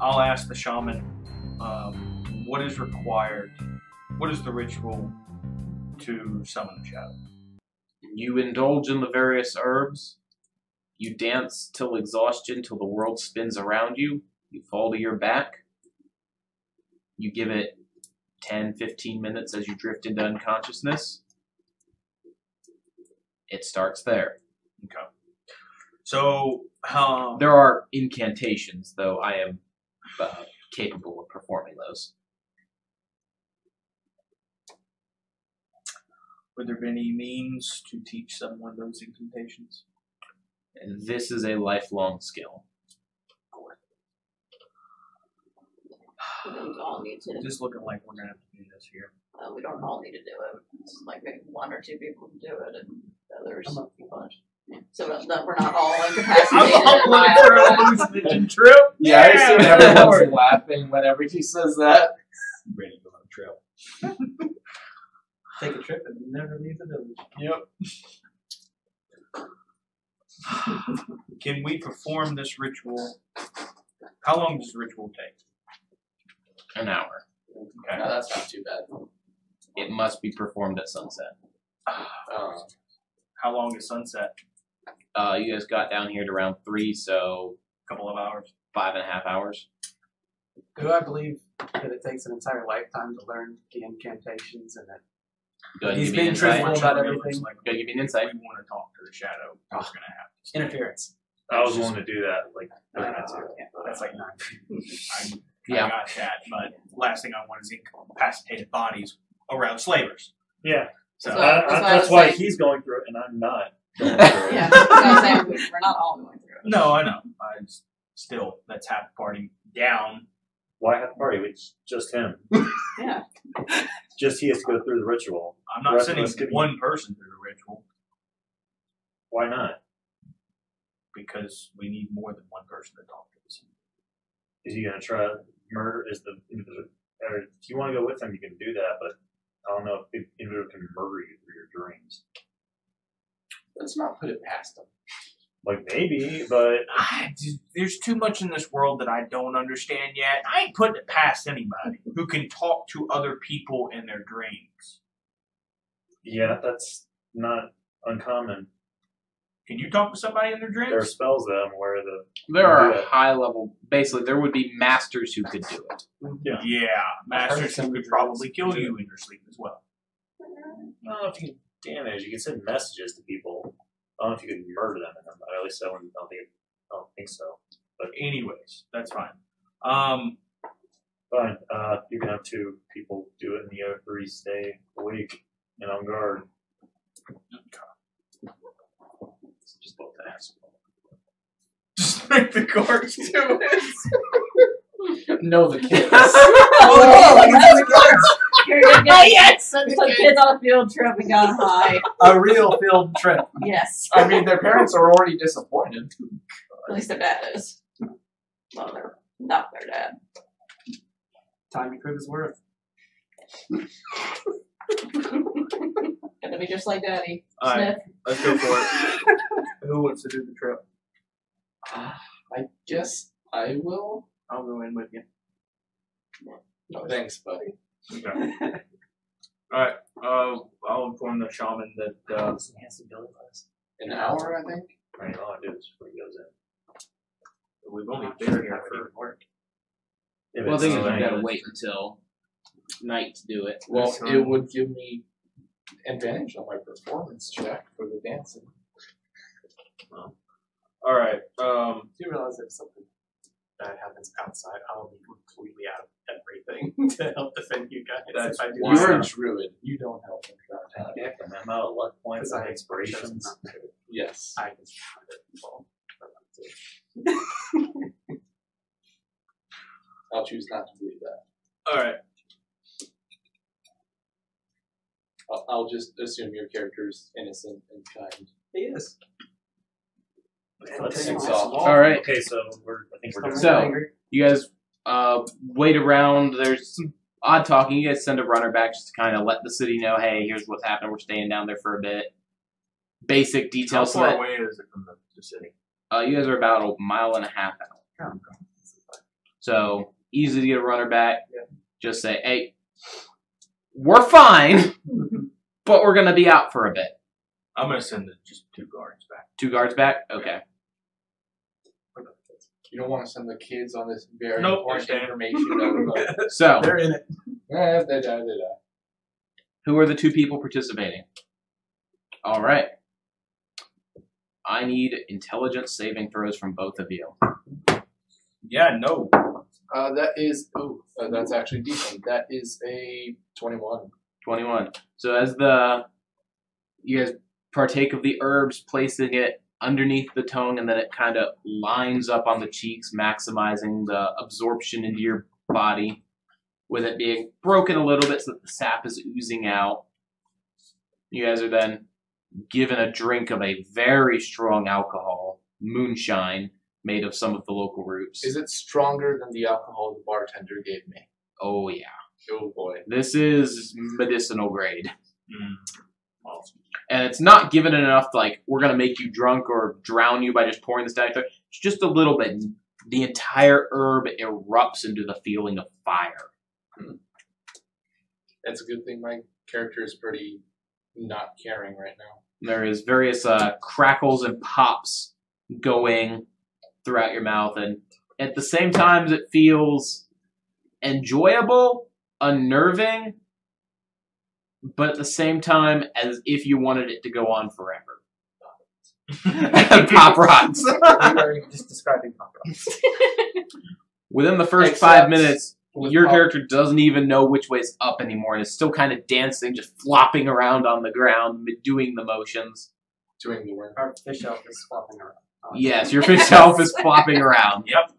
I'll ask the shaman, what is required? What is the ritual to summon the shadow? You indulge in the various herbs. You dance till exhaustion, till the world spins around you. You fall to your back. You give it 10, 15 minutes as you drift into unconsciousness. It starts there. Okay. So, there are incantations, though I am capable of performing those. would there be any means to teach someone those incantations? And this is a lifelong skill. We all need to. Just looking like we're gonna have to do this here. We don't all need to do it. It's like maybe one or two people can do it, and others. So that we're not all incapacitated. I'm losing trip. Yeah, I assume everyone's laughing whenever he says that. I'm ready to go on a trip. Take a trip and never leave the village. Yep. Can we perform this ritual? How long does the ritual take? An hour. Okay. No, that's not too bad. It must be performed at sunset. How long is sunset? You guys got down here at around 3, so A couple of hours. 5.5 hours. Do I believe that it takes an entire lifetime to learn the incantations and that Go ahead and he's give me an being insight. truthful about It looks everything? like Go give me an insight. we want to talk to the shadow. We're gonna have to. Interference. I was willing to do that. Like, That's like 9. I Yeah. got that, but last thing I want is incapacitated bodies around slavers. yeah. So That's why he's going through it and I'm not going through it. Yeah, I was gonna say, we're not all going through it. no, I know. Still, that's half the party down. Why have a party? It's just him. Yeah. Just he has to go through the ritual. I'm The not rest of sending us could be- one person through the ritual Why not? because we need more than one person to talk to us. Is he going to try to murder? Or if you want to go with him, you can do that, but I don't know if the individual can murder you through your dreams. Let's not put it past him. Like, maybe, but There's too much in this world that I don't understand yet. I ain't putting it past anybody who can talk to other people in their dreams. yeah, that's not uncommon. Can you talk to somebody in their dreams? There are spells that I'm aware of. There are Yeah. high level. Basically, there would be masters who could do it. Yeah, masters who could probably kill you in your sleep as well. I don't know if you can damage. You can send messages to people. I don't know if you can murder them in them. At least I don't think so. But anyways, that's fine. Fine. You can have 2 people do it in the every stay a week and on guard. Just both ass. Just make the guards do it. No, the kids. You're gonna get some kids on a field trip and gone high. A real field trip. Yes. I mean, their parents are already disappointed. At least their dad is. Well, they're not their dad. Time to prove his worth. Gonna be just like Daddy. Alright, Sniff. let's go for it. Who wants to do the trip? I guess I will. I'll go in with you. No, thanks, buddy. Okay. Alright, I'll inform the shaman that, An hour, I think. I mean, all I do is before he goes in. we've only been here for work. If Well, I it's think you something gotta that's- wait until night to do it. Well, That's fine. it would give me advantage on my performance check for the dancing. Alright, Do you realize if something bad happens outside, I will be completely out of everything to help defend you guys. That's if I do why- You're a this. druid. You don't help him. Heck, I'm out of luck points Because and I chose inspirations. not to. Yes. I just well, to. I'll choose not to believe that. alright. I'll just assume your character's innocent and kind. He is. Let's Take see. it off. Alright. Okay, so I think we're doing So- Angry. You guys wait around. There's some odd talking. You guys send a runner back just to kind of let the city know, hey, here's what's happening. We're staying down there for a bit. Basic How details. So far that, away is it from the city? you guys are about a mile and a half out. So easy to get a runner back. Just say, hey, we're fine, but we're gonna be out for a bit. I'm gonna send just 2 guards back. 2 guards back? Okay. You don't want to send the kids on this very Nope, important they're information. So, They're in it. They die. who are the 2 people participating? Alright. I need intelligence saving throws from both of you. Yeah, no. That's actually decent. That is a 21. 21. So as you guys partake of the herbs, placing it underneath the tongue, and then it kind of lines up on the cheeks, maximizing the absorption into your body, with it being broken a little bit so that the sap is oozing out. You guys are then given a drink of a very strong alcohol, moonshine, made of some of the local roots. Is it stronger than the alcohol the bartender gave me? Oh yeah. Oh boy. This is medicinal grade. Awesome. And it's not given enough, like, we're going to make you drunk or drown you by just pouring this down your throat. It's just a little bit. The entire herb erupts into the feeling of fire. It's a good thing my character is pretty not caring right now. There is various crackles and pops going throughout your mouth. And at the same time, it feels enjoyable, unnerving, but at the same time, as if you wanted it to go on forever. Pop rocks. You are just describing pop rocks. Within the first Except 5 minutes, with your pop- character doesn't even know which way's up anymore and is still kind of dancing, just flopping around on the ground, doing the motions. Doing the work. Our fish elf is flopping around. Yes, your fish elf is flopping around. Yep.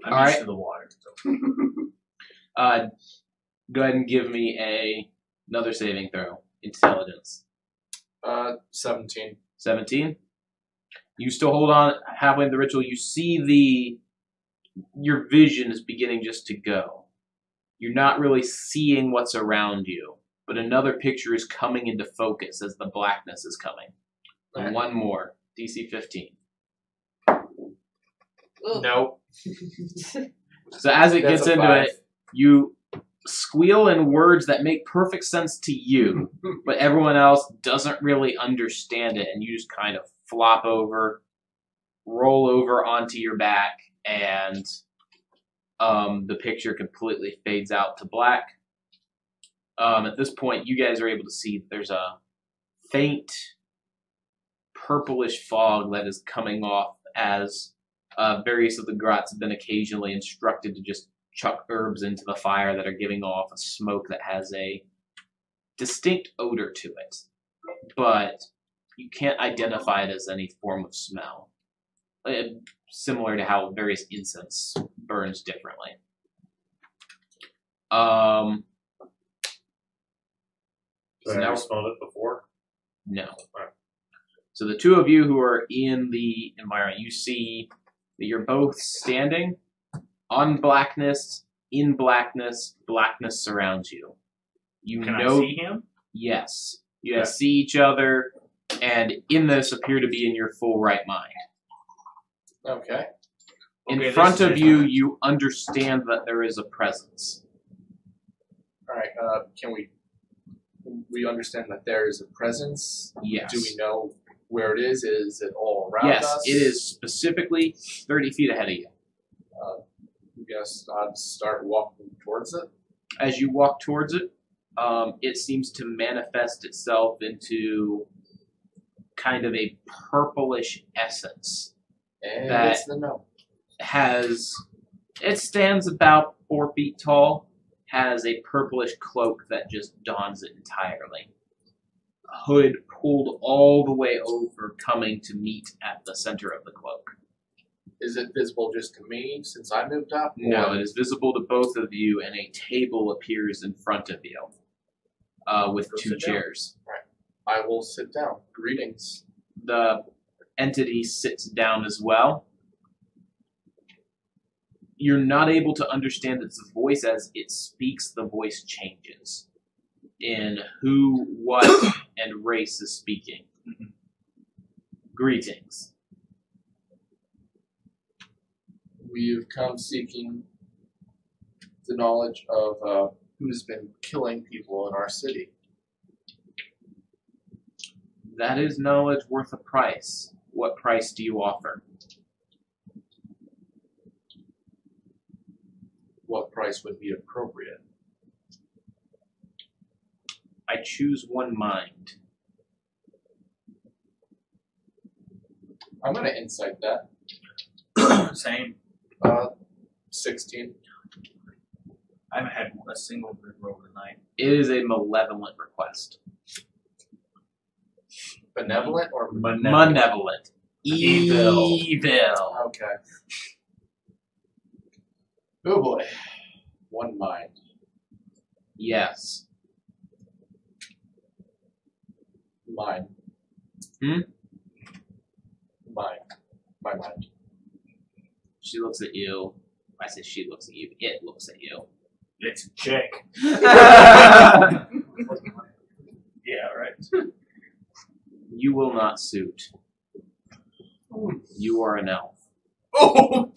I'm All used right. to the water. Go ahead and give me another saving throw. Intelligence. 17. 17. You still hold on halfway in the ritual. You see your vision is beginning just to go. You're not really seeing what's around you, but another picture is coming into focus as the blackness is coming. And Alright. one more. DC 15. Ugh. Nope. So as it That's gets a into 5. it, you squeal in words that make perfect sense to you, but everyone else doesn't really understand it, and you just kind of flop over, roll over onto your back, and the picture completely fades out to black. At this point, you guys are able to see there's a faint purplish fog that is coming off as various of the grots have been occasionally instructed to just chuck herbs into the fire that are giving off a smoke that has a distinct odor to it, but you can't identify it as any form of smell. Similar to how various incense burns differently. So now- have you smelled it before? No. So the two of you who are in the environment, you see that you're both standing on blackness, in blackness, blackness surrounds you. You Can know, I see him? yes. You guys see each other, and in this appear to be in your full right mind. Okay. In Okay, front this is of you, different. you understand that there is a presence. Alright, can we understand that there is a presence? Yes. Do we know where it is? Is it all around Yes, us? it is specifically 30 feet ahead of you. I guess I'd start walking towards it. As you walk towards it, it seems to manifest itself into kind of a purplish essence. And That- it's the no. It stands about 4 feet tall, has a purplish cloak that just dons it entirely. A hood pulled all the way over, coming to meet at the center of the cloak. Is it visible just to me since I moved up? No, or- it is visible to both of you, and a table appears in front of you with Go 2 sit down. chairs. I will sit down. Greetings. The entity sits down as well. You're not able to understand its voice. As it speaks, the voice changes in who, what, and race is speaking. Greetings. We've come seeking the knowledge of who's been killing people in our city. That is knowledge worth a price. What price do you offer? What price would be appropriate? I choose one mind. I'm going to insight that. Same. 16. I haven't had a single good roll tonight. It is a malevolent request. Benevolent or Malevolent. Evil. Evil. Okay. Oh boy. One mind. Yes. Mine. Hmm? Mine. My mind. She looks at you. I say she looks at you. It looks at you. Let's check. Yeah, right. You will not suit. You are an elf. Oh!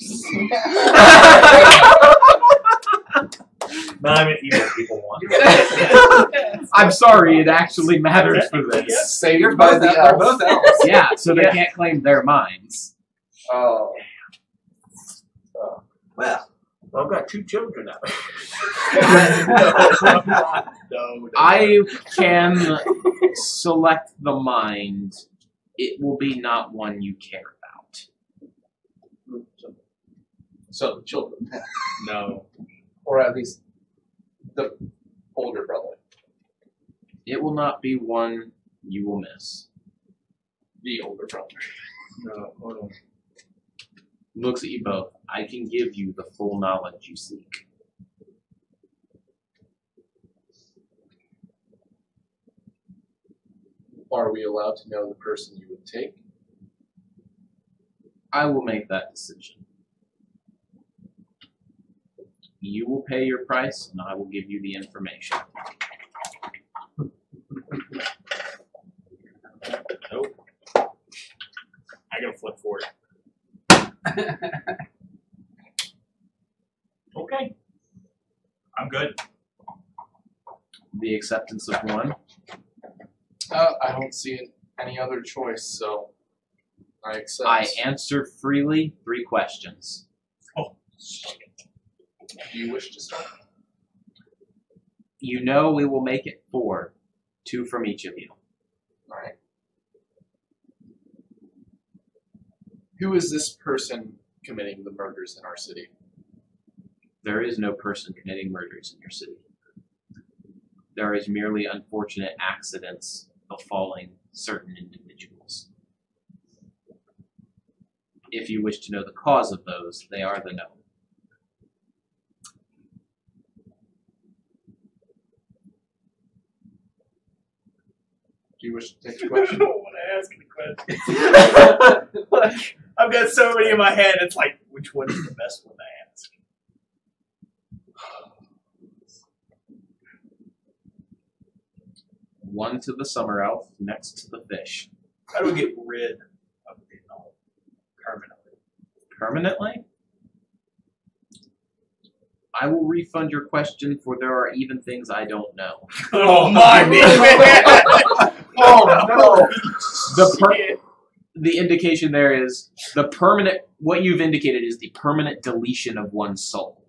No, I mean evil people want. I'm sorry, it actually matters for this. Saved by the They're both elf. elves. Yeah, so they Yeah. can't claim their minds. Oh. Well, I've got 2 children now. No. I can select the mind. It will be not one you care about. So the children. No. Or at least the older brother. It will not be one you will miss. The older brother. No, hold on. Looks at you both. I can give you the full knowledge you seek. Are we allowed to know the person you would take? I will make that decision. You will pay your price, and I will give you the information. Nope. I gotta flip for it. Okay. I'm good. The acceptance of one. I don't see any other choice, so I accept. I answer freely 3 questions. Oh. Do you wish to start? You know we will make it 4. 2 from each of you. Alright. Who is this person committing the murders in our city? There is no person committing murders in your city. There is merely unfortunate accidents befalling certain individuals. If you wish to know the cause of those, they are the known. Do you wish to take I the question? don't want to ask the question. Like, I've got so many in my head, it's like, which one is the best one to ask? One to the summer elf, next to the fish. How do we get rid of the null permanently? Permanently? I will refund your question, for there are even things I don't know. Oh my man! Oh no! The indication there is the permanent. What you've indicated is the permanent deletion of one's soul.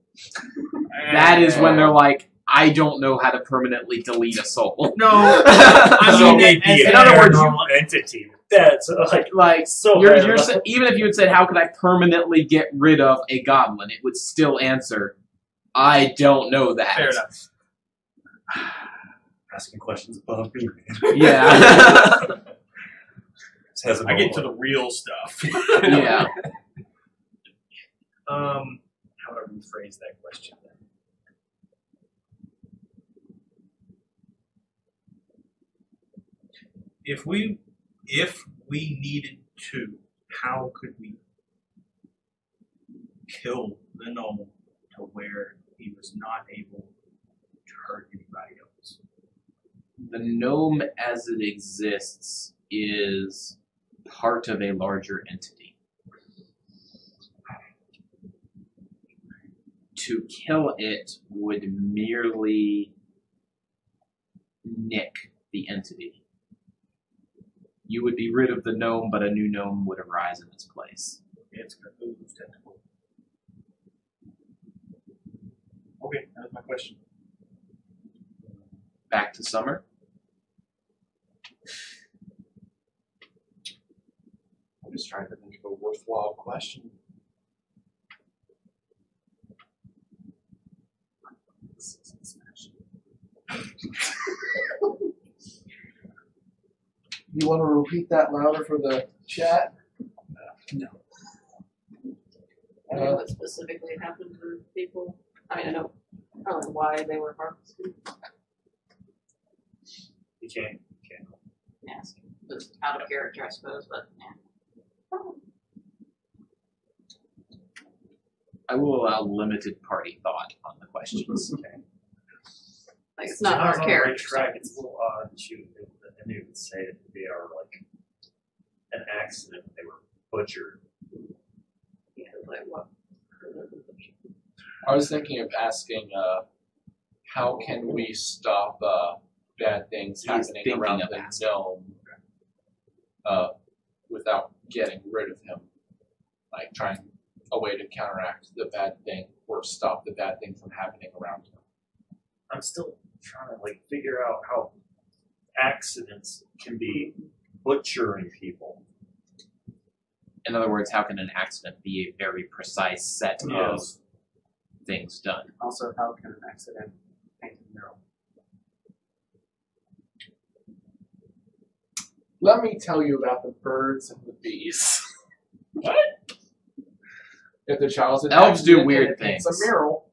That is when they're like, I don't know how to permanently delete a soul. No, I So mean, maybe as- in other words, normal entity. That's Like, so you're bad. even if you had said, how could I permanently get rid of a goblin, it would still answer, I don't know that. fair enough. asking questions above me. Yeah. I get to the real stuff. Yeah. How do I rephrase that question then? If we needed to, how could we kill the gnome to where he was not able to hurt anybody else? The gnome as it exists is part of a larger entity. to kill it would merely nick the entity. You would be rid of the gnome, but a new gnome would arise in its place. It's going to lose tentacle. Okay, that's my question. Back to Summer. I'm just trying to think of a worthwhile question. You want to repeat that louder for the chat? No. I know what specifically happened to people. I mean, I know probably why they were harvested. You can't. Yes, just out of character, I suppose, but yeah. I will allow limited party thought on the questions. Like, it's not our on the right character. track. It's a little odd that you would say that they are like an accident. They were butchered. Yeah, like what? I was thinking of asking, how can we stop bad things He's happening thinking around of the asking. gnome without getting rid of him? Like trying a way to counteract the bad thing or stop the bad thing from happening around him. I'm still trying to like figure out how accidents can be butchering people. In other words, how can an accident be a very precise set of things done? Also, how can an accident paint a mural? Let me tell you about the birds and the bees. What? If the child's an Elves do accident weird and it paints things. a mural.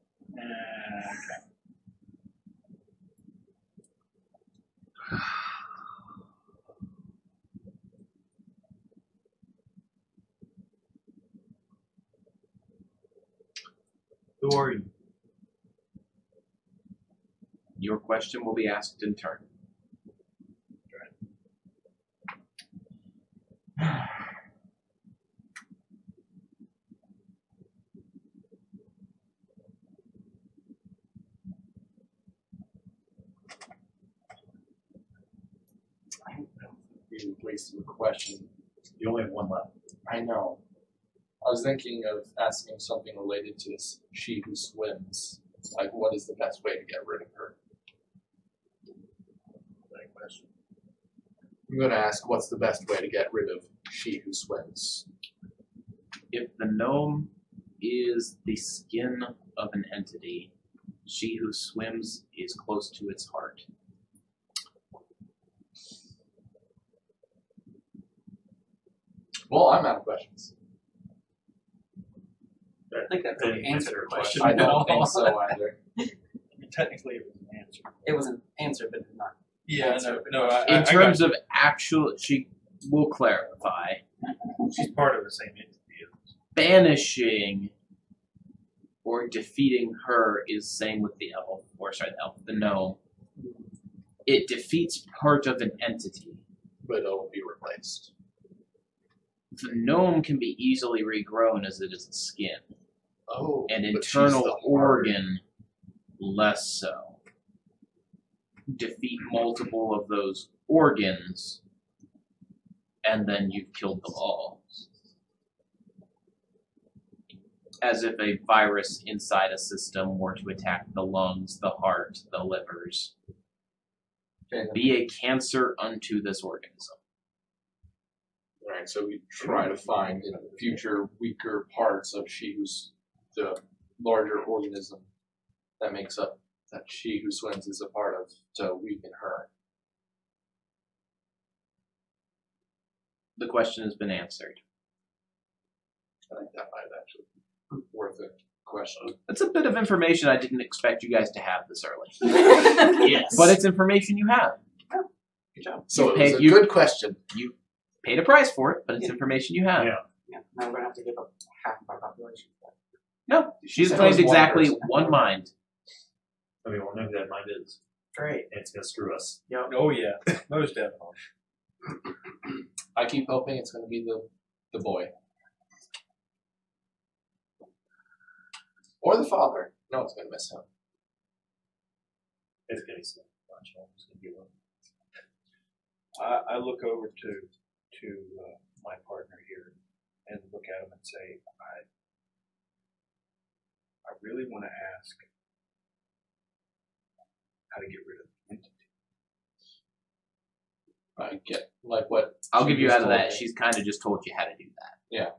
Who are you? Your question will be asked in turn. I don't know if you wasted a question. You only have one left. I know. I was thinking of asking something related to this she who swims. Like, what is the best way to get rid of her? That question. I'm going to ask, what's the best way to get rid of she who swims? If the gnome is the skin of an entity, she who swims is close to its heart. Well, I'm out of questions. I think that Didn't really answered the question. I don't think so either. Technically, it was an answer. It was an answer, but not. Yeah, no. In terms of actual, she will clarify. she's part of the same entity. Banishing or defeating her is same with the elf, the gnome. It defeats part of an entity. But it'll be replaced. The gnome can be easily regrown as it is a skin. Oh, An but she's internal the heart. organ, less so. Defeat multiple of those organs, and then you've killed them all. As if a virus inside a system were to attack the lungs, the heart, the livers. Okay, Be a cancer unto this organism. Alright, so we try to find future weaker parts of she who's the larger organism that makes up that she who swims is a part of to weaken her. The question has been answered. I think that might actually be worth a question. That's a bit of information I didn't expect you guys to have this early. Yes. But it's information you have. Good job. So it paid- was a you- good question. You paid a price for it, but it's information you have. Yeah. Yeah. Now we're gonna have to give up half of our population. No, she's said it claimed was one exactly person. one mind. I mean, we'll know who that mind is. Great. And it's going to screw us. Yep. Oh yeah, most definitely. I keep hoping it's going to be the boy. Or the father. No one's gonna miss him. It's gonna be some bunch of it's gonna be one. I look over to my partner here and look at him and say, I really want to ask how to get rid of the entity. I get like what I'll she give you just out of told that. me. She's kind of just told you how to do that. Yeah,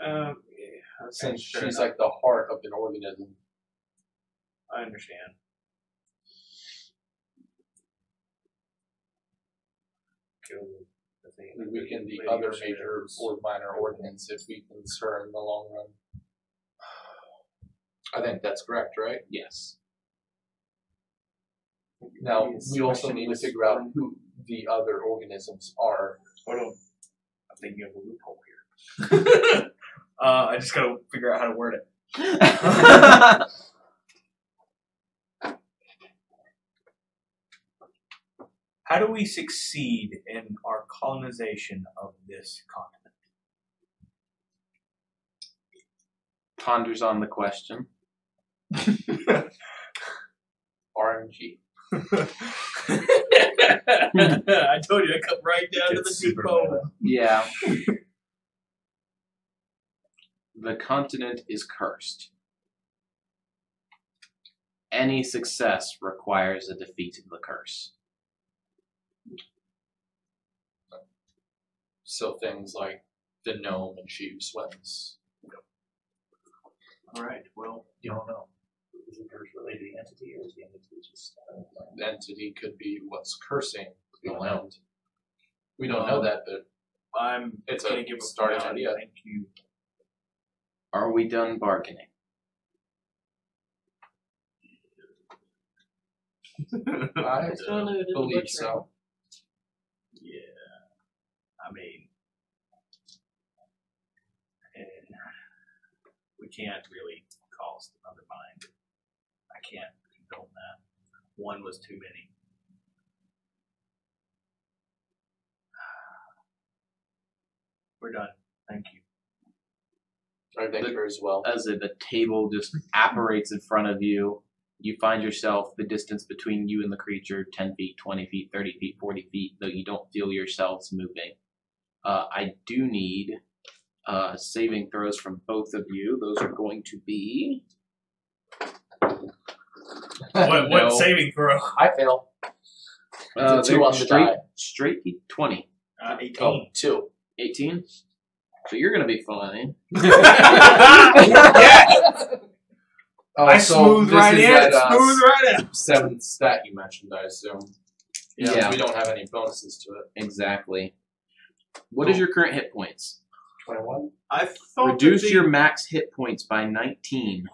okay, Since fair she's enough. like the heart of an organism. I understand. Kill the thing. We weaken the lady other upstairs. major or minor ordinance if we can her in the long run. I think that's correct, right? Yes. Now, we also need to figure out who the other organisms are. Hold on. I'm thinking of a loophole here. I just gotta figure out how to word it. How do we succeed in our colonization of this continent? Ponders on the question. RNG. I told you I come right down to the It's deep super bone. meta. Yeah. The continent is cursed. Any success requires a defeat of the curse. So things like the gnome and she who swims. All right. Well, You don't know. Is the curse related to the entity, or is the entity just? The entity could be what's cursing the Don't know. land. We don't know that, but I'm It's gonna a give a starting finality. idea. Thank you. Are we done bargaining? I Still new to the believe butchery. so. Yeah. I mean, we can't really cause another mind. I can't condone that. One was too many. We're done. Thank you. I think her as well. As the table just apparates in front of you, you find yourself the distance between you and the creature 10 feet, 20 feet, 30 feet, 40 feet, though you don't feel yourselves moving. I do need saving throws from both of you. Those are going to be. What No. saving throw? I fail. It's a two they're on the die. straight 20. 18. Oh, 2. 18? So you're going to be fine. Yes! Oh, I so smooth this right is in, that, smooth right out. 7th stat you mentioned, I assume. Yeah. We don't have any bonuses to it. Exactly. What is your current hit points? 21? I thought Reduce that your max hit points by 19.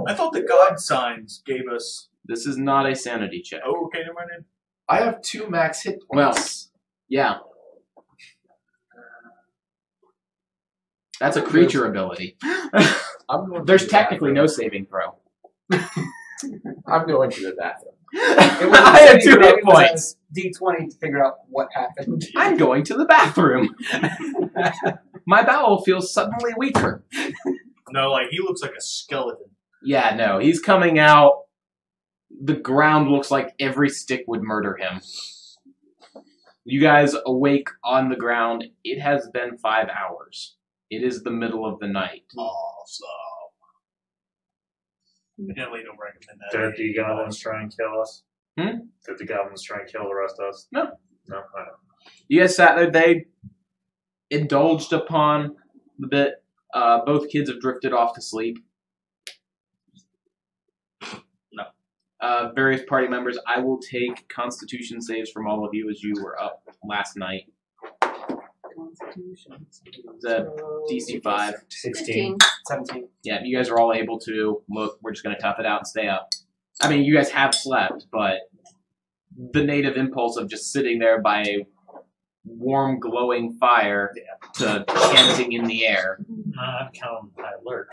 I thought the God signs gave us. This is not a sanity check. Oh, okay, never mind. Then. I have 2 max hit Well, points. yeah. That's a creature ability. I'm going to There's the technically no bathroom. saving throw. I'm going to the bathroom. I had 2 hit points. D20 to figure out what happened. I'm going to the bathroom. My bowel feels suddenly weaker. No, like he looks like a skeleton. Yeah, no, he's coming out. The ground looks like every stick would murder him. You guys awake on the ground. It has been 5 hours. It is the middle of the night. Awesome. I definitely don't recommend that. Did the goblins try and kill us? Hmm? Did the goblins try and kill the rest of us? No. No, I don't. You guys sat there. They indulged upon the bit. Both kids have drifted off to sleep. No. Various party members. I will take Constitution saves from all of you as you were up last night. The DC 5. 16. 17. Yeah, you guys are all able to look. We're just going to tough it out and stay up. I mean, you guys have slept, but the native impulse of just sitting there by a warm, glowing fire to chanting in the air. I'm kind of high alert.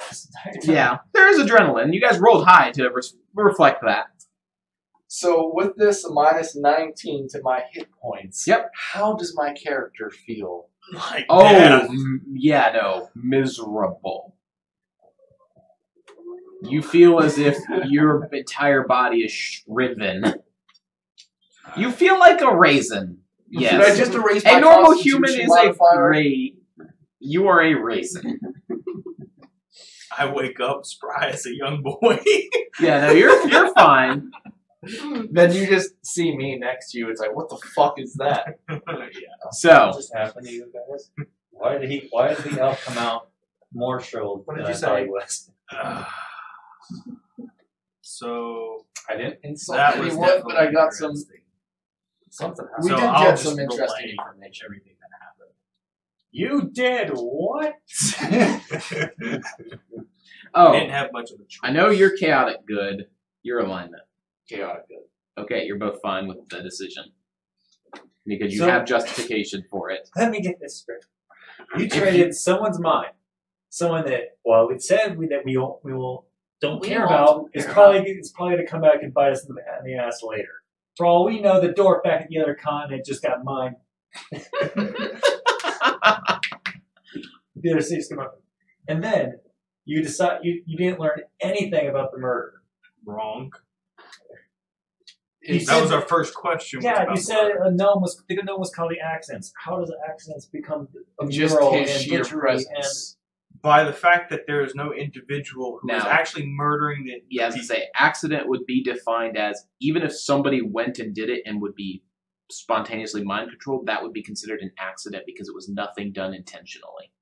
Yeah, there is adrenaline. You guys rolled high to reflect that. So with this minus 19 to my hit points, Yep. how does my character feel? Like Oh, death. yeah, no, miserable. You feel as if your entire body is shriven. You feel like a raisin. Yes. Should I just erase my A normal constitution human is modifier? a great. You are a raisin. I wake up spry as a young boy. Yeah, no, you're fine. Then you just see me next to you. It's like, what the fuck is that? So, What just happened to you guys? Why did the elf come out more shriveled What than did I you thought say? he was? So I didn't insult that was anyone, but I got some. interesting. Something We So did I'll get just some interesting relay information. everything that happened. You did what? oh, I didn't have much of a choice. I know you're chaotic good. Your alignment. Chaotic good. Okay, you're both fine with the decision. Because you So- have justification for it. Let me get this straight. You traded someone's mind. Someone that, well, we said that we don't We care won't about is care probably going to come back and bite us in the ass later. For all we know, the dwarf back at the other continent just got mined. The other cities come up. And then you decide you didn't learn anything about the murder. Wrong. You That said- was our first question. was Yeah, about you said murder. the gnome was causing accidents. How does accidents become a Just mural his and sheer butchery and presence. by the fact that there is no individual who is Now- actually murdering the. Yeah, as I say, accident would be defined as even if somebody went and did it and would be spontaneously mind controlled, that would be considered an accident because it was nothing done intentionally.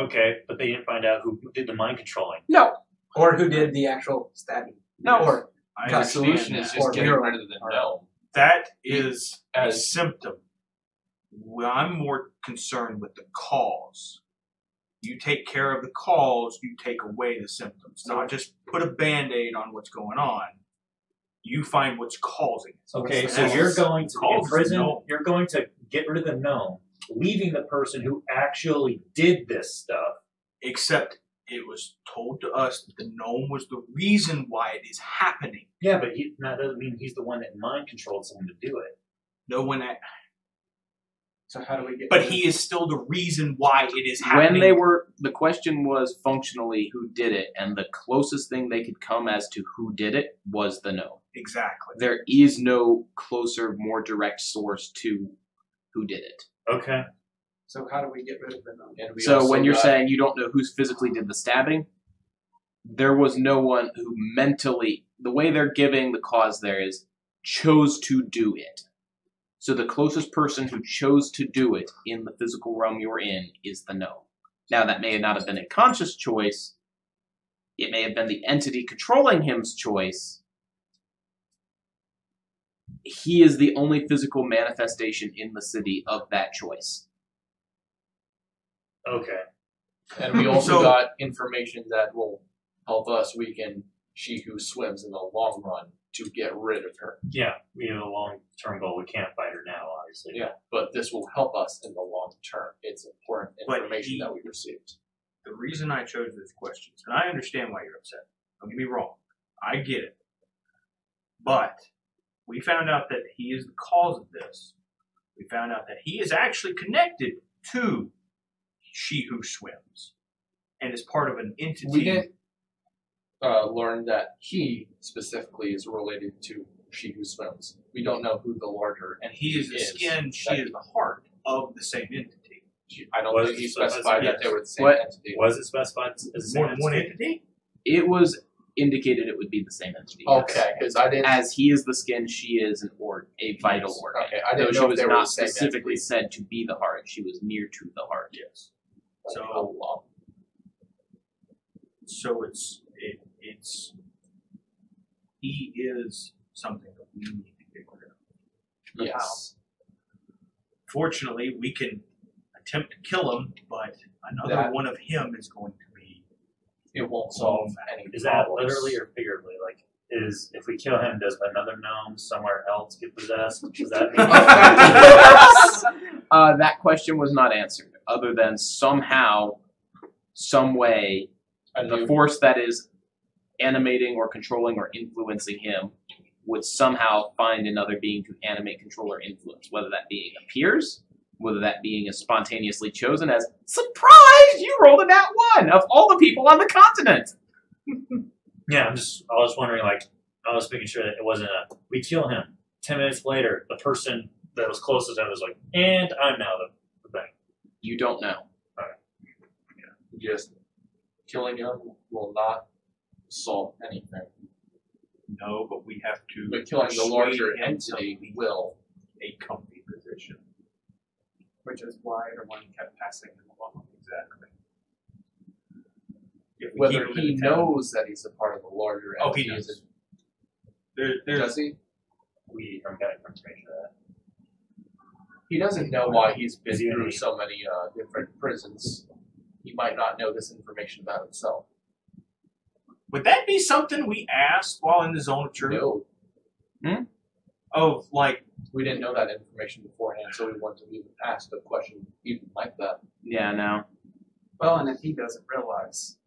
okay, but they didn't find out who did the mind controlling. No. Or who did the actual stabbing. No. Or I The understand solution that. is just Or getting mural. rid of the gnome. That is a As- symptom. Well, I'm more concerned with the cause. You take care of the cause, you take away the symptoms. Not just put a band-aid on what's going on. You find what's causing it. Okay, what's so the- you're going to Cause imprison. gnome. You're going to get rid of the gnome, leaving the person who actually did this stuff. Except it was told to us that the gnome was the reason why it is happening. Yeah, but that doesn't mean he's the one that mind controlled someone to do it. No one, So how do we get? but he is still the reason why it is happening. The question was functionally who did it, and the closest thing they could come as to who did it was the gnome. Exactly. There is no closer, more direct source to who did it. Okay. So how do we get rid of the gnome? And we So also when you're got- saying you don't know who physically did the stabbing, there was no one who mentally, the way they're giving the cause there is, chose to do it. So the closest person who chose to do it in the physical realm you're in is the gnome. Now that may not have been a conscious choice, it may have been the entity controlling him's choice. He is the only physical manifestation in the city of that choice. Okay. And we also So- got information that will help us weaken She Who Swims in the long run to get rid of her. Yeah, we have a long-term goal. We can't fight her now, obviously. Yeah, but this will help us in the long term. It's important But information that we received. The reason I chose those questions, and I understand why you're upset. Don't get me wrong. I get it. But we found out that he is the cause of this. We found out that he is actually connected to She Who Swims and is part of an entity. We didn't learn that he specifically is related to She Who Swims. We don't know who the larger and he is the skin, she is the heart of the same entity. I don't Was think he it specified? specified that Yes. they were the same What? entity. Was it specified as the same More than one entity? entity? It was indicated it would be the same entity. yes. Okay, because I didn't. As he is the skin, she is a vital Yes. organ. Okay, I Though didn't she know if was they were not the same specifically entity. said to be the heart. She was near to the heart. Yes. So So it's he is something that we need to get rid of. yes, Fortunately, we can attempt to kill him, but another That- one of him is going to be. it won't solve any Is that problems. literally or figuratively? Like, if we kill him, does another gnome somewhere else get possessed? Does that mean? That question was not answered, other than somehow, some way, And the force that is animating or controlling or influencing him would somehow find another being to animate, control, or influence, whether that being appears, whether that being is spontaneously chosen as, surprise, you rolled a nat 1 of all the people on the continent! Yeah, I was wondering, like, I was making sure that it wasn't we kill him. 10 minutes later, the person that was closest to him was like, and I'm now the thing. You don't know. Just killing him will not solve anything. No, but we have to. But killing the persuade larger him to entity leave will. a comfy position. Which is why everyone kept passing him along. Exactly. If we Whether keep him he in the town- knows that he's a part of the larger Oh, entity. he knows. Is There's does he? We haven't got confirmation of that. He doesn't know why he's been Is he through any- so many different prisons. He might not know this information about himself. Would that be something we asked while in the zone of truth? No, Of like, we didn't know that information beforehand, so we wanted to even ask a question even like that. Yeah, no. Well, and if he doesn't realize.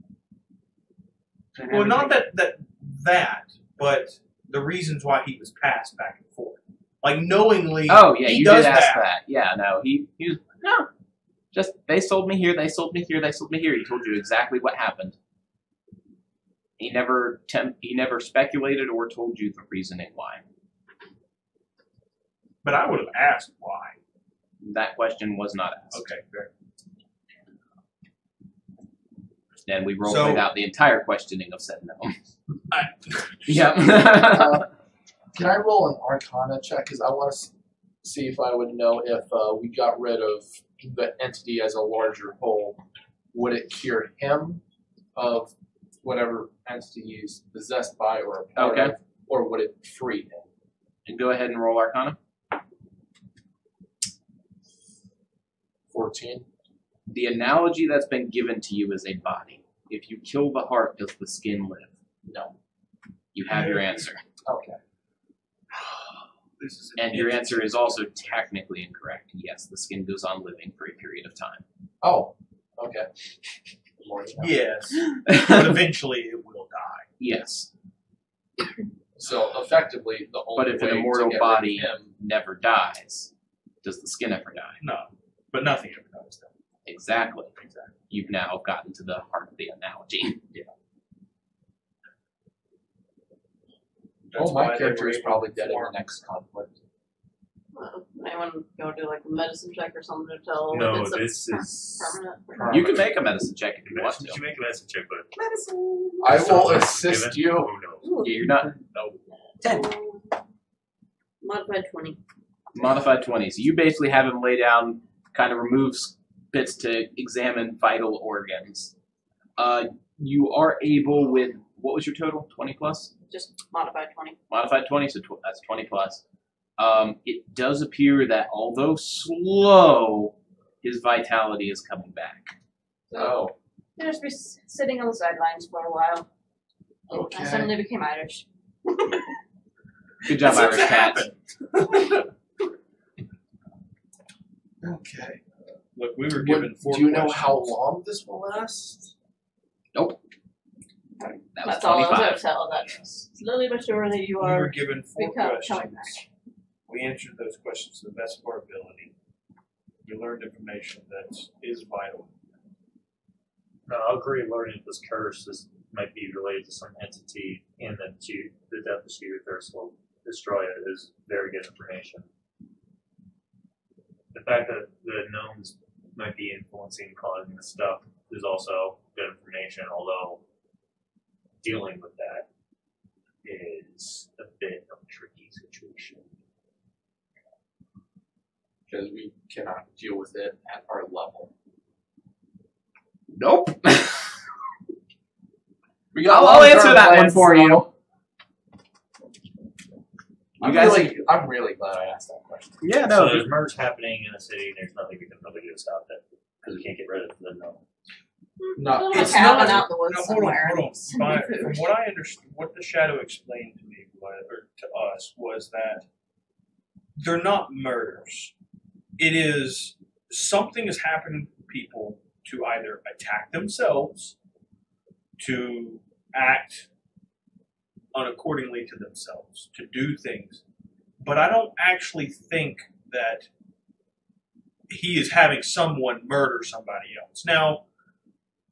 then well, not everything- that, but the reasons why he was passed back and forth, like knowingly. Oh, yeah, he you does did ask that. that. Yeah, no. He was, no. Just, they sold me here, they sold me here, they sold me here. He told you exactly what happened. He never speculated or told you the reasoning why. But I would have asked why. That question was not asked. Okay, fair. And we role So- played out the entire questioning of said no. I- Yep. Can I roll an Arcana check? Because I want to see if I would know if we got rid of the entity as a larger whole, would it cure him of whatever entity he's possessed by or a part Okay. of, or would it free him? And go ahead and roll Arcana. 14. The analogy that's been given to you is a body. If you kill the heart, does the skin live? No. You have your answer. Okay. This is And your answer is also technically incorrect. Yes, the skin goes on living for a period of time. Oh. Okay. More than that. Yes, but eventually it will die. Yes. So effectively, the only But if way an immortal to get body rid of him, never dies, does the skin ever die? No, but nothing ever does that. Exactly. You've now gotten to the heart of the analogy. That's oh, why my they character were is able probably to dead in form- the next conflict. Anyone go do like a medicine check or something to tell if No, it's a this is. permanent? You can make a medicine check if you want You to. can make a medicine check, but Medicine. I will Someone assist given? you. Who knows? Yeah, you're not 10. Modified 20. modified 20. So you basically have him lay down, kind of removes bits to examine vital organs. You are able with, what was your total? 20 plus? Just modified 20. Modified 20, so that's 20 plus. It does appear that although slow, his vitality is coming back. Oh. He'll just be sitting on the sidelines for a while. Okay. I suddenly became Irish. Good job, Irish cat. Okay. Look, we were given four Do you know questions. how long this will last? That was That's all I was 25. going to tell. That slowly but surely you We were are given four coming questions. back. We answered those questions to the best of our ability. We learned information that is vital. No, I'll agree. Learning this curse might be related to some entity, and that the death of Sheer Thirst will destroy it is very good information. The fact that the gnomes might be influencing, causing this stuff is also good information, although dealing with that is a bit of a tricky situation. Because we cannot deal with it at our level. Nope. We got I'll long-term answer that one plans, for so- you. You guys, I'm really glad I asked that question. yeah, So no. there's murders happening in the city, and there's nothing we can really do to stop it because we can't get rid of the gnome. Not Little It's cabin not- out in the woods No, somewhere. hold on. Send me food. From what I understood, what the shadow explained to me or to us was that they're not murders. It is something is happening to people to either attack themselves, to act unaccordingly to themselves, to do things. But I don't actually think that he is having someone murder somebody else. Now,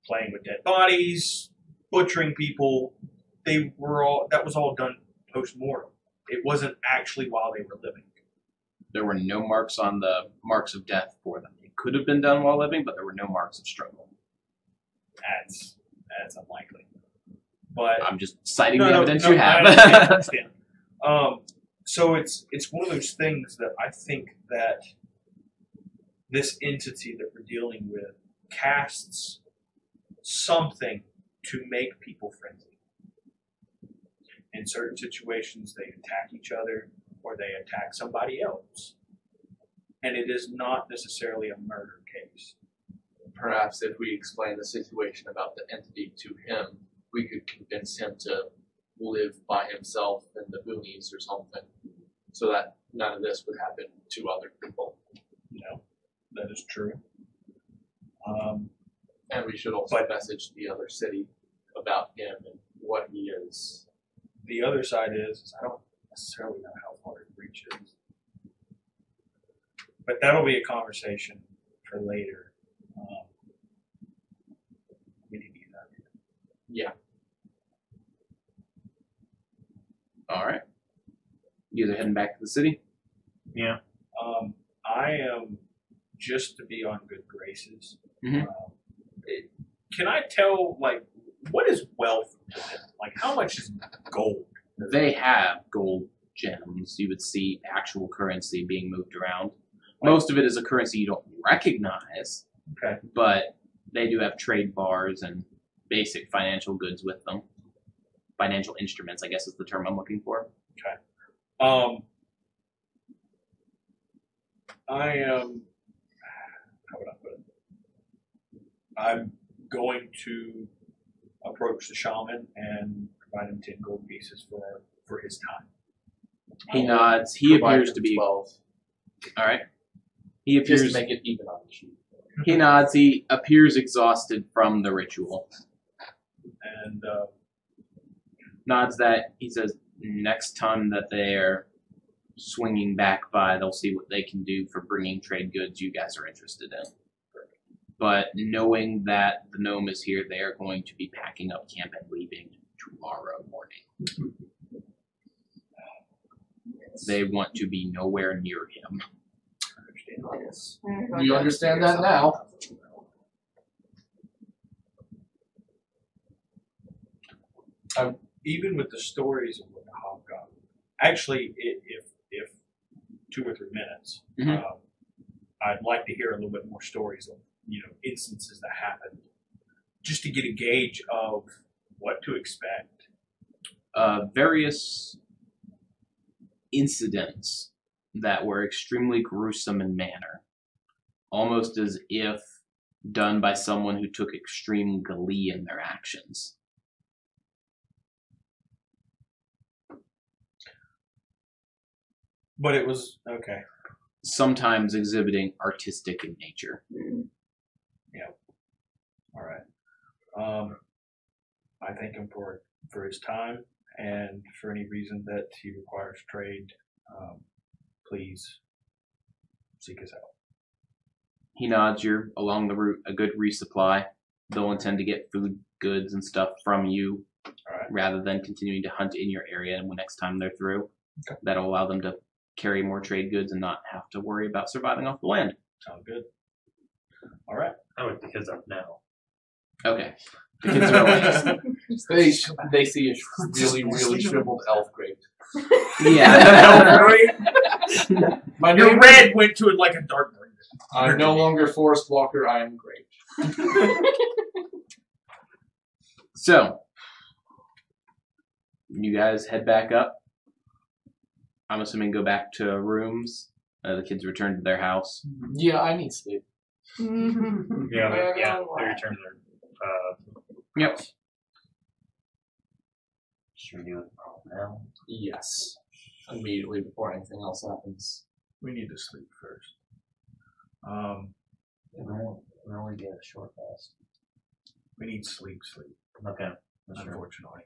playing with dead bodies, butchering people, that was all done post-mortem. It wasn't actually while they were living. There were no marks on the marks of death for them. It could have been done while living, but there were no marks of struggle. That's unlikely. But I'm just citing no, the no, evidence no, you have. I understand. So it's one of those things that I think that this entity that we're dealing with casts something to make people friendly. In certain situations, they attack each other or they attack somebody else. And it is not necessarily a murder case. Perhaps if we explain the situation about the entity to him, we could convince him to live by himself in the boonies or something, so that none of this would happen to other people. That is true. And we should also message the other city about him and what he is. The other side is I don't necessarily know how far his reach is. But that'll be a conversation for later. We need to get that. Yeah. All right. You guys are heading back to the city? Yeah. I am just to be on good graces. Mhm. Can I tell, what is wealth to them? How much is gold? They have gold gems. You would see actual currency being moved around. Most of it is a currency you don't recognize. Okay. But they do have trade bars and basic financial goods with them. Financial instruments, I guess is the term I'm looking for. Okay. I am. How would I put it? I'm going to approach the shaman and provide him 10 gold pieces for his time. He nods. He Provide appears him to be 12, all right. He just appears. to make it even on the sheet. He nods. He appears exhausted from the ritual. And Nods that he says next time that they're swinging back by, they'll see what they can do for bringing trade goods you guys are interested in. But knowing that the gnome is here, they are going to be packing up camp and leaving tomorrow morning. They want to be nowhere near him. Yes. We understand that now. even with the stories of what the hobgoblin, actually, if 2 or 3 minutes, Mhm. I'd like to hear a little bit more stories of instances that happened, just to get a gauge of what to expect. Various incidents that were extremely gruesome in manner, almost as if done by someone who took extreme glee in their actions. But it was okay. Sometimes exhibiting artistic in nature. All right. I thank him for his time, and for any reason that he requires trade, please seek us out. He nods. You're along the route, a good resupply. They'll intend to get food, goods, and stuff from you, All right. rather than continuing to hunt in your area. And when next time they're through, Okay. that'll allow them to carry more trade goods and not have to worry about surviving off the land. Sound good. All right. I would because I'm now. Okay. The kids are away. They see a really, really shriveled elf grape. Yeah. My Your name, red went to it like a dark green. I'm no longer Forest Walker, I am grape. So, you guys head back up. I'm assuming go back to rooms. The kids return to their house. Yeah, I need sleep. Yeah, they return their Yep. should we do it now? Yes. Immediately before anything else happens. We need to sleep first. We're only get a short rest. We need sleep. Okay. That's true. Unfortunately,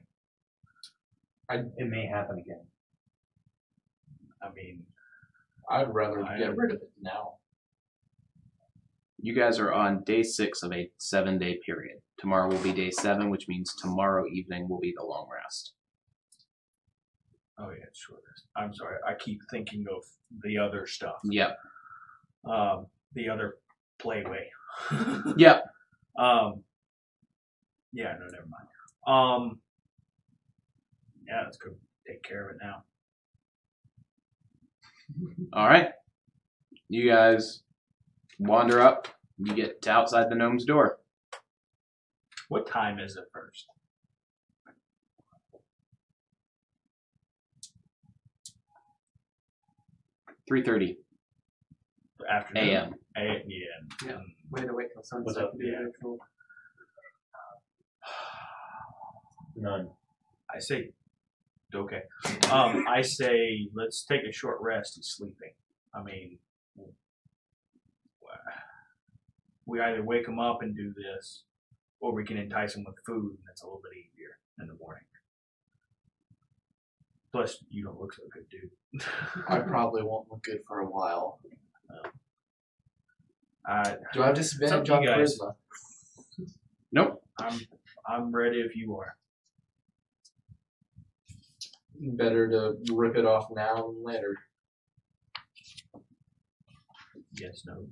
It may happen again. I mean, I'd rather get rid of it now. You guys are on day 6 of a 7-day period. Tomorrow will be day 7, which means tomorrow evening will be the long rest. Oh yeah, it's short rest. I'm sorry. I keep thinking of the other stuff. Yep. The other playway. Yep. Yeah, no, never mind. Yeah, let's go take care of it now. All right. You guys wander up. You get to outside the gnome's door. What time is it first? $3:30 Afternoon. a.m. Yeah. Way to wait till sunset What's up? to do the ritual. None. I say, okay. I say, let's take a short rest. He's sleeping. I mean, we either wake him up and do this, or we can entice him with food, and that's a little bit easier in the morning. Plus, you don't look so good, dude. I probably won't look good for a while. Do I have disadvantage It's up on to you guys. charisma? Nope. I'm ready if you are. Better to rip it off now than later. Yes, no. What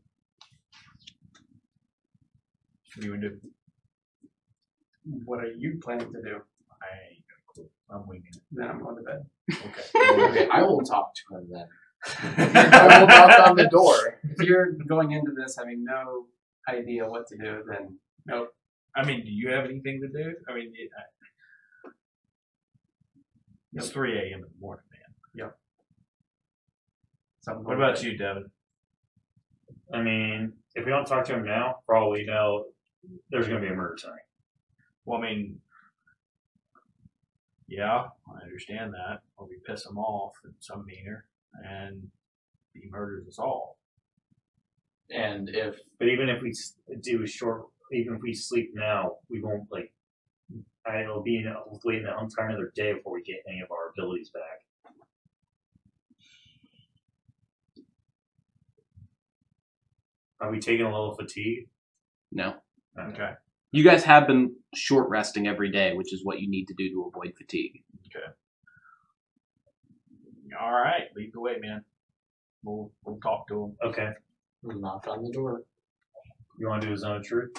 do you want to do? What are you planning to do? I ain't got a clue. I'm winging it. Then I'm going to bed. Okay. Okay, I will talk to him then. I will knock on the door. If you're going into this having no idea what to do, then nope. I mean, do you have anything to do? I mean, it's 3 a.m. in the morning, man. So I'm What going to about bed. you, Devin? I mean, if we don't talk to him now, for all we know, there's going to be a murder tonight. Well, I mean, yeah, I understand that. Or we piss him off in some manner, and he murders us all. And if But even if we do a short, even if we sleep now, we won't it'll be wait an entire another day before we get any of our abilities back. Are we taking a little fatigue? No. Okay. You guys have been short resting every day, which is what you need to do to avoid fatigue. All right, lead the way, man. We'll talk to him. Okay. knock on the door. You want to do a zone of truth?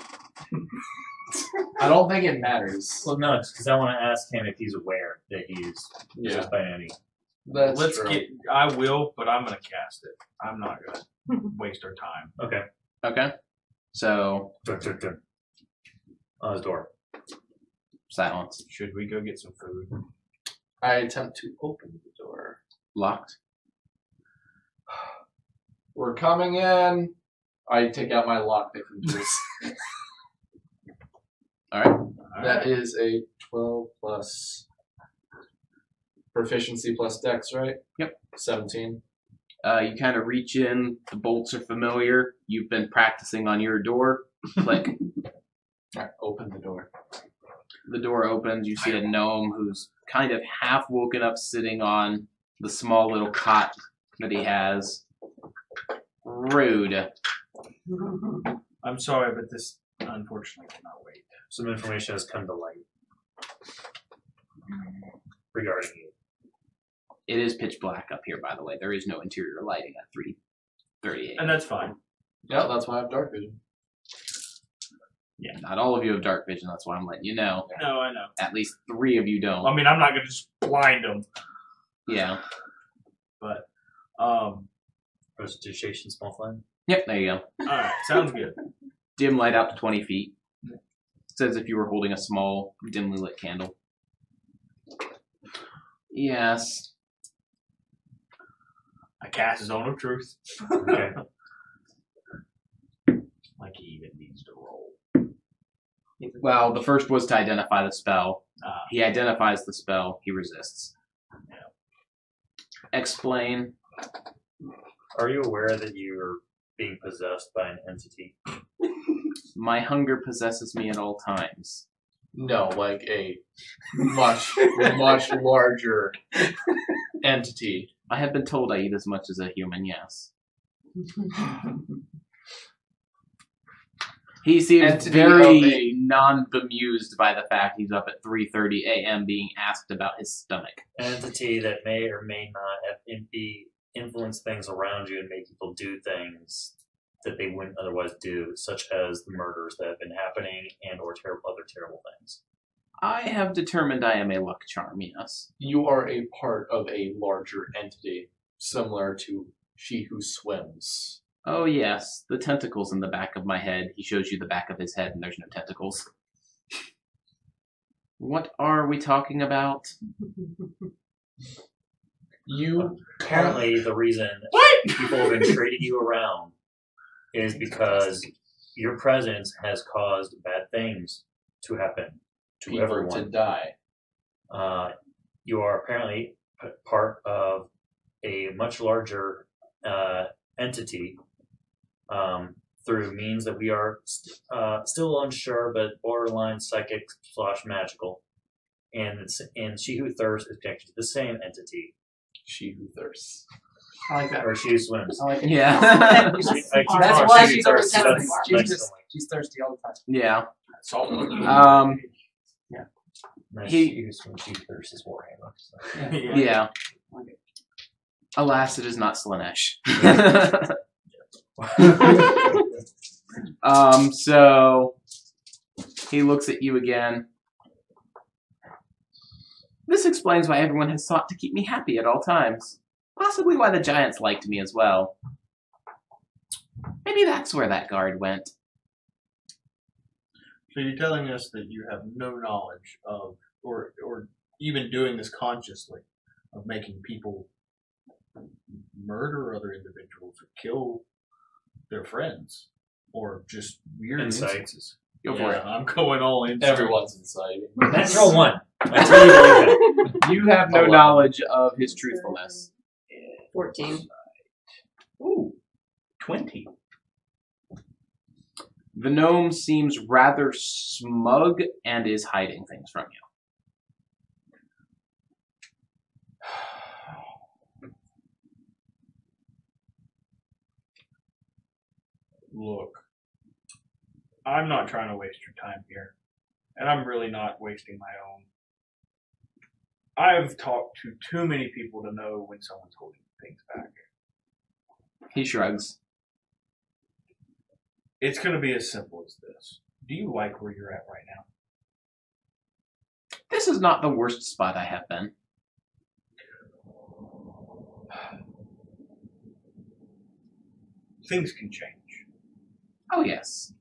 I don't think it matters. Well, no, because I want to ask him if he's aware that he's just by any. That's Let's true. get. I will, but I'm gonna cast it. I'm not gonna waste our time. Okay. Okay. So, On his door. silence. Should we go get some food? I attempt to open the door. Locked. We're coming in. I take out my lockpicking tools. All right. All That right. is a 12 plus proficiency plus dex, right? Yep. 17. You kind of reach in. The bolts are familiar. You've been practicing on your door. Click. Alright, open the door. The door opens. You see a gnome who's kind of half woken up, sitting on the small little cot that he has. Rude. I'm sorry, but this unfortunately cannot wait. Some information has come to light regarding you. It is pitch black up here, by the way. There is no interior lighting at 3:38. And that's fine. Yeah, that's why I have dark vision. Yeah, not all of you have dark vision. That's why I'm letting you know. No, I know. At least 3 of you don't. I mean, I'm not gonna just blind them, Yeah. but Prestidigitation, small flame. Yep, there you go. all right, sounds good. Dim light out to 20 feet. It's as if you were holding a small, dimly lit candle. Yes. I cast Zone of Truth. Okay. Like he even needs to roll. Well, the first was to identify the spell. Ah. He identifies the spell. He resists. Yeah. Explain. Are you aware that you're being possessed by an entity? My hunger possesses me at all times. No, like a much, much larger entity. I have been told I eat as much as a human, yes. He seems entity very non-bemused by the fact he's up at 3:30 a.m. being asked about his stomach. An entity that may or may not have influence things around you and make people do things that they wouldn't otherwise do, such as the murders that have been happening and or other terrible things. I have determined I am a luck charm, yes. You are a part of a larger entity, similar to She Who Swims. Oh yes, the tentacles in the back of my head. He shows you the back of his head and there's no tentacles. What are we talking about? You Apparently, the reason people have been trading you around is because your presence has caused bad things to happen to people everyone. to die. You are apparently part of a much larger entity through means that we are still unsure, but borderline psychic / magical. And She Who Thirsts is connected to the same entity. She Who Thirsts. I like that. Or She Who Swims. I like it. Yeah. I keep That's calling why She Who she's Thirsts, always that's having nice She's, to me. she's thirsty all the time. Yeah. That's all. No, He- She Who Swims, She Who Thirsts is Warhammer. So. Yeah. Alas, it is not Slanesh. So he looks at you again. This explains why everyone has sought to keep me happy at all times. Possibly why the giants liked me as well. Maybe that's where that guard went. So you're telling us that you have no knowledge of, or even doing this consciously, of making people murder other individuals or kill their friends, or just weird Insight. instances. Go for it. I'm going all in. Everyone's inside. Natural one. I tell you that. You have no knowledge of his truthfulness. 14. Ooh, 20. The gnome seems rather smug and is hiding things from you. Look, I'm not trying to waste your time here, and I'm really not wasting my own. I've talked to too many people to know when someone's holding things back. He shrugs. It's going to be as simple as this. Do you like where you're at right now? This is not the worst spot I have been. Things can change. Oh, yes.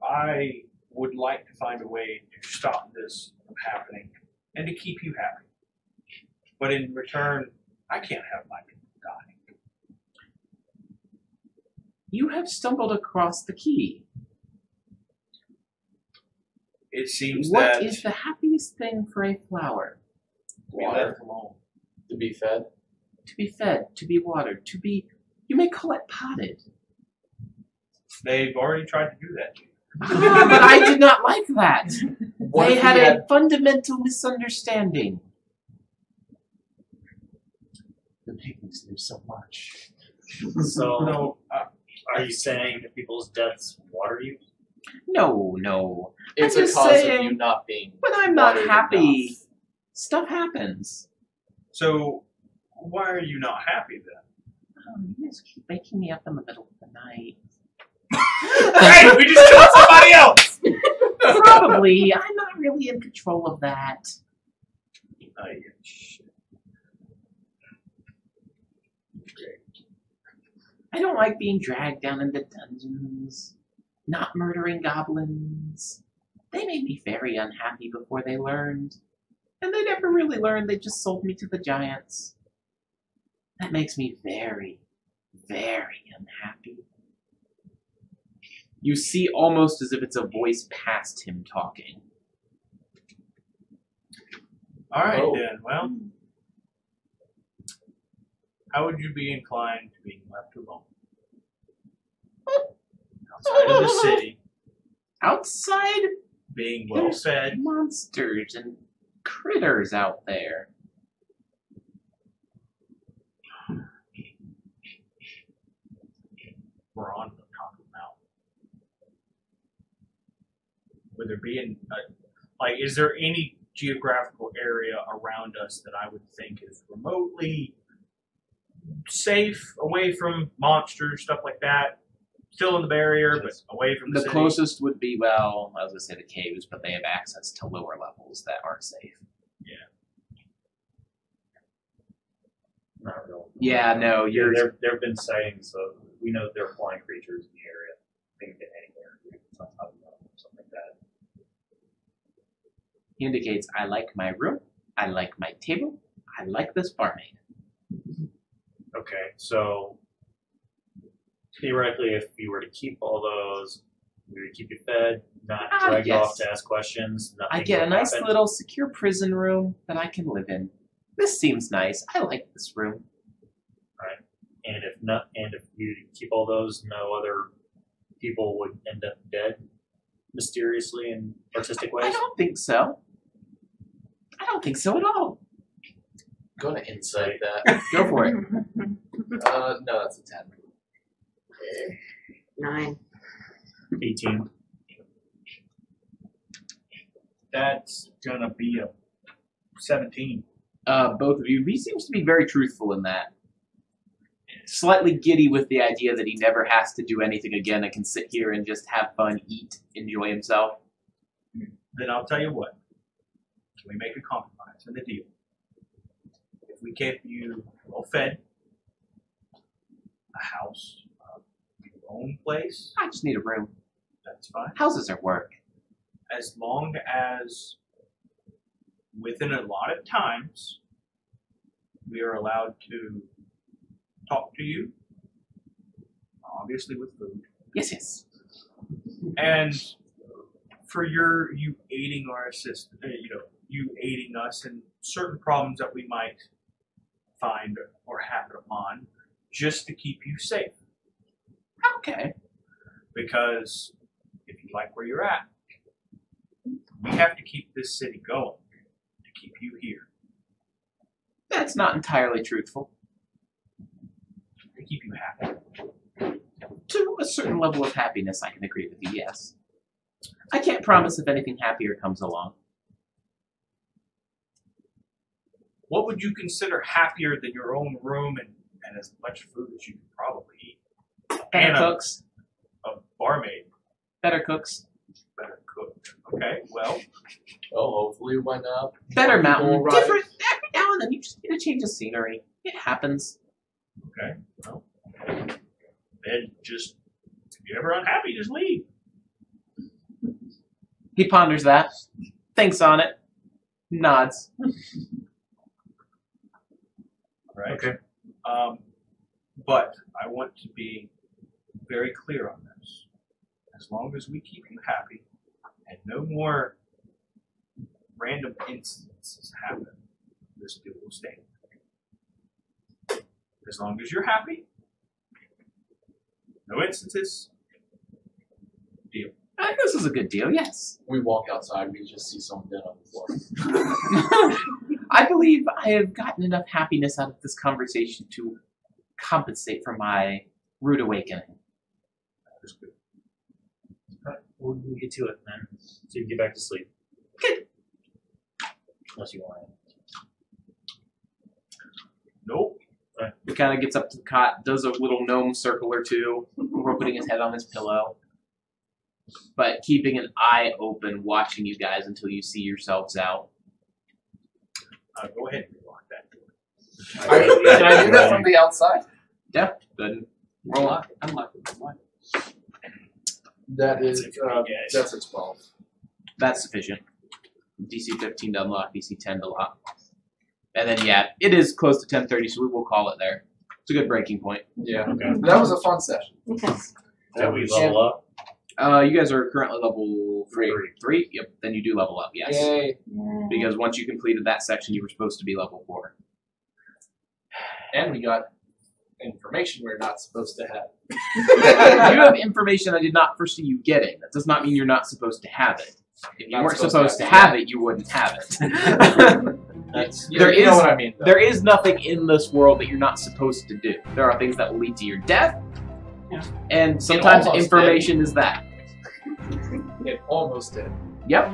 I would like to find a way to stop this from happening and to keep you happy. But in return, I can't have my people die. You have stumbled across the key. It seems What that is the happiest thing for a flower? to be Water. left alone. To be fed. To be fed, to be watered, to be, you may call it potted. They've already tried to do that to you. Ah, but I did not like that. What They if had we a fundamental misunderstanding. The piggies knew so much. So, No, are you saying that people's deaths water you? No, no. It's I'm a just cause of saying, you not being. When I'm not watered happy, enough. stuff happens. so why are you not happy then? Oh, you guys keep waking me up in the middle of the night. Hey, we just killed somebody else! Probably. I'm not really in control of that. I don't like being dragged down into dungeons, not murdering goblins. They made me very unhappy before they learned. And they never really learned, they just sold me to the giants. That makes me very, very unhappy. You see almost as if it's a voice past him talking. Alright Oh. then, well, how would you be inclined to being left alone? Outside of the city, Outside, being well there's fed. monsters and critters out there. We're on the top of the mountain. Would there be is there any geographical area around us that I would think is remotely safe, away from monsters, stuff like that? Still in the barrier, but away from the city? Closest would be, well, I was going to say the caves, but they have access to lower levels that aren't safe. Yeah. Not really. Yeah, no, you're... There have been sightings, so we know there are flying creatures in the area. They can get anywhere. It's on top of them, something like that. He indicates, I like my room, I like my table, I like this barmaid. Okay, so theoretically, if you were to keep all those, we would keep you fed, not dragged off to ask questions. I get a nice little secure prison room that I can live in. This seems nice. I like this room. Right, and if you keep all those, no other people would end up dead mysteriously in artistic ways. I don't think so. I don't think so at all. Go to insight that. Go for it. No, that's a 10. 9. 18. That's gonna be a 17. Both of you. He seems to be very truthful in that. Slightly giddy with the idea that he never has to do anything again and can sit here and just have fun, eat, enjoy himself. Then I'll tell you what. We make a compromise and a deal. If we keep you well fed, a house, your own place, I just need a room. that's fine. Houses are work. As long as within allotted times we are allowed to talk to you, obviously with food, Yes, yes. and for you aiding our you aiding us in certain problems that we might find or happen upon, just to keep you safe. Okay. Because if you like where you're at, we have to keep this city going to keep you here. That's not entirely truthful. To keep you happy. To a certain level of happiness, I can agree with you, yes. I can't promise if anything happier comes along. What would you consider happier than your own room and as much food as you could probably eat? Better And cooks. a barmaid. Better cooks. Better cook. Okay, well, Well, hopefully when Better mountain. arrive. Different. Every now and then you just get a change of scenery. It happens. okay, well, then just, if you're ever unhappy, just leave. He ponders that. Thinks on it. Nods. Right? Okay. But I want to be very clear on this. As long as we keep you happy and no more random instances happen, this deal will stand. As long as you're happy, no instances, deal. I think this is a good deal, yes. We walk outside, we just see someone dead on the floor. I believe I have gotten enough happiness out of this conversation to compensate for my rude awakening. Alright, we'll get to it then. So you can get back to sleep. Good. Unless you want Nope. He kind of gets up to the cot, does a little gnome circle or two before putting his head on his pillow. But keeping an eye open, watching you guys until you see yourselves out. Go ahead and lock that door. Can I do that from the outside? Yeah, good. Roll up. Unlock it. That is, That's it for me, guys. that's a 12. That's sufficient. DC 15 to unlock, DC 10 to lock. And then, yeah, it is close to 10:30, so we will call it there. It's a good breaking point. Yeah. Okay. That was a fun session. Yes. Did we level up? You guys are currently level 3. Yep, then you do level up, yes. Yay. Because once you completed that section, you were supposed to be level 4. And we got information we're not supposed to have. You have information I did not foresee you getting. That does not mean you're not supposed to have it. If you Not weren't supposed supposed to to have have it, you wouldn't have it. That's, There you know is- what I mean, though. There is nothing in this world that you're not supposed to do. There are things that will lead to your death, Yeah. and sometimes almost information is that. It almost did. Yep.